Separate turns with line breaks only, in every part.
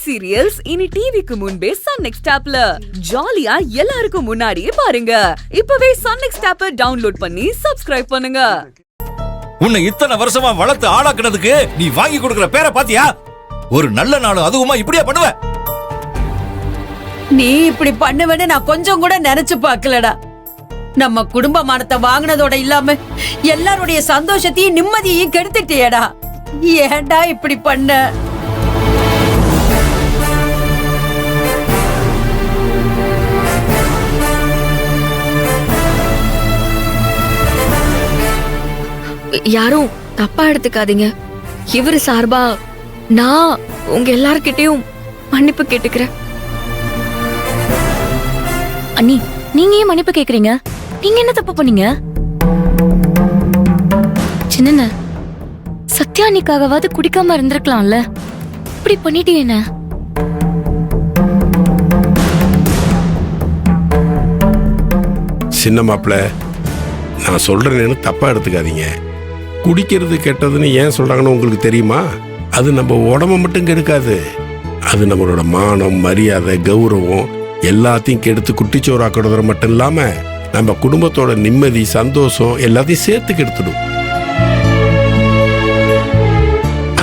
Web serials இனி டிவிக்கு முன்பே சன் நெக்ஸ்ட் ஆப்ல ஜாலியா எல்லாருக்கும் முன்னாடியே பாருங்க. இப்பவே சன் நெக்ஸ்ட் ஆப்பை டவுன்லோட் பண்ணி சப்ஸ்கிரைப் பண்ணுங்க.
உன்னை இத்தனை வருஷமா வளர்த்து ஆளாக்குனதுக்கு நீ வாங்கி கொடுக்கிற பேரை பாத்தியா? ஒரு நல்ல நாள் அதுவுமா இப்படியா பண்ணுவ?
நீ இப்படி பண்ணுவேன்னு நான் கொஞ்சம் கூட நினைச்சு பார்க்கலடா. நம்ம குடும்ப மானத்தை வாங்கினதோட இல்லாம எல்லாருடைய சந்தோஷத்தையும் நிம்மதியையும் கெடுத்துட்டியடா. ஏன்டா இப்படி பண்ண?
யாரும் தப்பா எடுத்துக்காதீங்க. இவரு சார்பா நான் உங்க எல்லார்கிட்டயும் மன்னிப்பு கேட்டுக்கிறேன்.
அண்ணி, நீங்க ஏன் மன்னிப்பு கேக்குறீங்க? நீங்க என்ன தப்பு பண்ணீங்க? சின்ன சத்யா அண்ணிக்காகவாது குடிக்காம இருந்திருக்கலாம்ல. இப்படி பண்ணிட்டு என்ன?
சின்ன மாப்பிள்ள, நான் சொல்றேன்னு தப்பா எடுத்துக்காதீங்க. குடிக்கிறது கெட்டதுன்னு ஏன் சொல்றாங்கன்னு உங்களுக்கு தெரியுமா? அது நம்ம உடம்ப மட்டும் கெடுக்காது, அது நம்மளோட மானம், மரியாதை, கௌரவம் எல்லாத்தையும் கெடுத்து குட்டிச்சோறாக்குறது மட்டும் இல்லாம நம்ம குடும்பத்தோட நிம்மதி, சந்தோஷம் எல்லாத்தையும் சேர்த்து கெடுத்துடும்.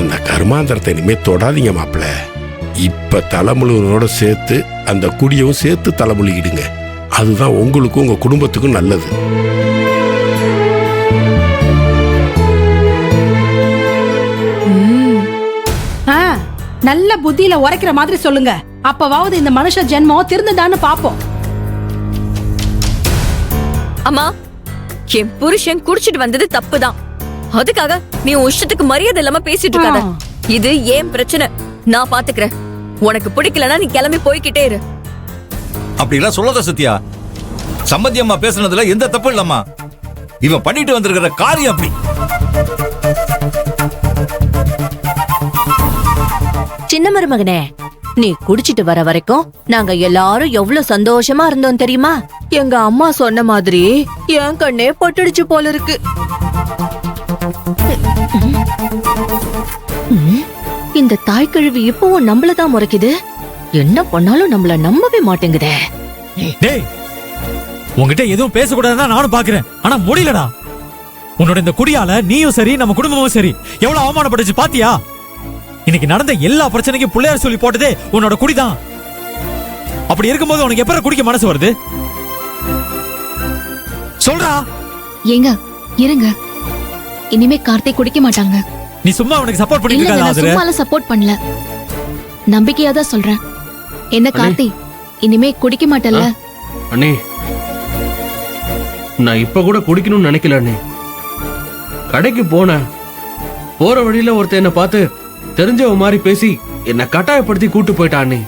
அந்த கர்மாந்திரத்தை இனிமே தொடாதீங்க மாப்பிள்ள. இப்ப தலைமுழுவனோட சேர்த்து அந்த குடியவும் சேர்த்து தலைமுழுகிடுங்க. அதுதான் உங்களுக்கும் உங்க குடும்பத்துக்கும் நல்லது.
நல்ல புத்தியில உரைக்கிற மாதிரி சொல்லுங்க. அப்பவாவது இந்த மனுஷ ஜென்மம் திருந்துதான்னு பாப்போம்.
அம்மா, என் புருஷன் குடிச்சிட்டு வந்தது தப்புதான். அதுக்காக நீ உஷ்டத்துக்கு மரியாதை இல்லாம பேசிட்டு இருக்காத. இது ஏன் பிரச்சனை, நான் பாத்துக்கிறேன். உனக்கு பிடிக்கலன்னா நீ கிளம்பி போய்கிட்டே இரு.
அப்படிலாம் சொல்லாத சத்யா. சம்பந்தி அம்மா பேசுனதுல எந்த தப்பு இல்லம்மா. இவன் பண்ணிட்டு வந்திருக்கிற காரியம் அப்படி.
சின்ன மருமகனே, நீ குடிச்சிட்டு வர வரைக்கும் நாங்க எல்லாரும் எவ்வளவு சந்தோஷமா இருந்தோம் தெரியுமா? எங்க அம்மா சொன்ன மாதிரி என் கண்ணே பட்டுடுச்சு போல இருக்கு. இந்த தாய்க்கழுவி இப்பவும் நம்மளதான் முறைக்குது. என்ன பண்ணாலும் நம்மள நம்பவே மாட்டேங்குதே.
டேய், உன்கிட்ட எதுவும் பேசக்கூடாதுதான் நானும் பாக்குறேன். ஆனா முடியலடா. உன்னோட இந்த குடியால நீயும் சரி, நம்ம குடும்பமும் சரி எவ்வளவு அவமானப்பட்டுச்சு பாத்தியா? இன்னைக்கு நடந்த எல்லா பிரச்சனைக்கும் பிள்ளையார் சொல்லி போட்டதே உன்னோட குடிதான். அப்படி இருக்கும்போது உனக்கு எப்ப குடிக்க மனசு வருது? சொல்றா.
ஏங்க இருங்க, இனிமே கார்த்திக் குடிக்க மாட்டாங்க.
நீ சும்மா அவனுக்கு சப்போர்ட் பண்ணிட்டு இருக்காத.
சும்மால சப்போர்ட் பண்ணல, நம்பிக்கையா தான் சொல்றேன். என்ன கார்த்தி, இனிமே குடிக்க மாட்டல்ல?
அண்ணே, நான் இப்ப கூட குடிக்கணும்னு நினைக்கல அண்ணே. கடைக்கு போனேன், போற வழியில ஒருத்தர் என்ன பார்த்து தெரிஞ்சவ மாதிரி பேசி என்ன கட்டாயப்படுத்தி கூட்டு போயிட்டான் அண்ணே.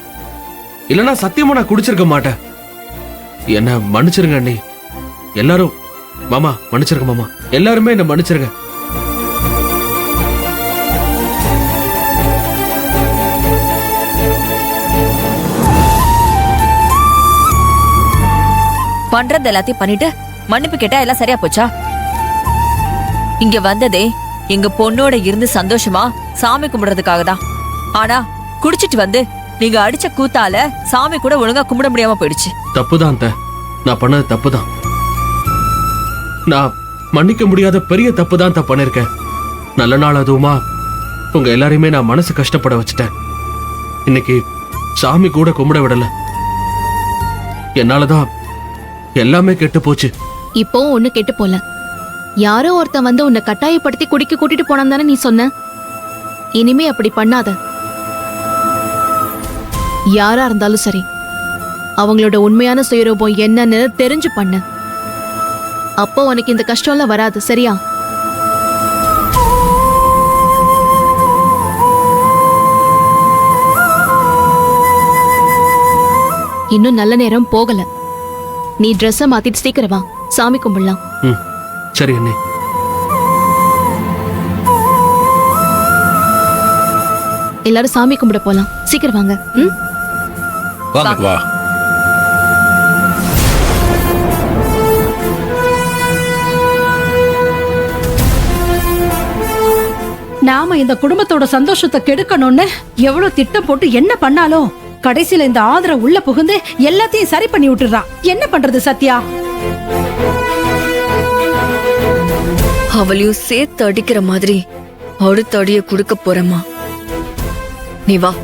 இல்லனா சத்தியமா நான் குடிச்சிருக்க மாட்டேன். என்ன மன்னிச்சிருங்க அண்ணே. எல்லாரும் மாமா மன்னிச்சிருங்க மாமா. எல்லாருமே என்ன மன்னிச்சிருங்க.
பண்றது எல்லாத்தையும் பண்ணிட்டு மன்னிப்பு கேட்டா எல்லாம் சரியா போச்சா? இங்க வந்ததே எங்க பொண்ணோட இருந்து சந்தோஷமா சாமி கும்பிடுறதுக்காக தான். ஆனா குடிச்சிட்டு வந்து நீங்க அடிச்ச கூத்தால சாமி கூட ஒழுங்கா கும்பிட முடியாம போயிடுச்சு.
தப்புதான், நான் பண்ணது தப்புதான். நான் மன்னிக்க முடியாத பெரிய தப்புதான் பண்ணிருக்கேன். நல்ல நாள் அதுவுமா உங்க எல்லாரையுமே நான் மனசு கஷ்டப்பட வச்சுட்டேன். இன்னைக்கு சாமி கூட கும்பிட விடல. என்னாலதான் எல்லாமே கெட்டு போச்சு.
இப்போ ஒண்ணு கெட்டு போல. யாரோ ஒருத்தன் வந்து உன்னை கட்டாயப்படுத்தி குடிக்க கூட்டிட்டு போனான் தானே நீ சொன்ன? இனிமே அப்படி பண்ணாத. யாரா இருந்தாலும் சரி, அவங்களோட உண்மையான சுயரூபம் என்னன்னு தெரிஞ்சு பண்ணு. அப்போ உனக்கு இந்த கஷ்டம்லாம் வராது, சரியா? இன்னும் நல்ல நேரம் போகல. நீ ட்ரெஸ்ஸ மாத்திட்டு சீக்கிரம் வா, சாமி கும்பிடலாம்.
சரி அண்ணே.
எல்லாரும் சாமி கும்பிட போலாம். சீக்கிரம் வாங்க.
வா.
நாம இந்த குடும்பத்தோட சந்தோஷத்தை கெடுக்கணும்னு எவ்வளவு திட்டம் போட்டு என்ன பண்ணாலும் கடைசியில இந்த ஆதரவு உள்ள புகுந்து எல்லாத்தையும் சரி பண்ணி விட்டுறான். என்ன பண்றது சத்யா?
அவளையும் சேர்த்து அடிக்கிற மாதிரி அடுத்த அடிய குடுக்க போறேம்மா. நீ வா.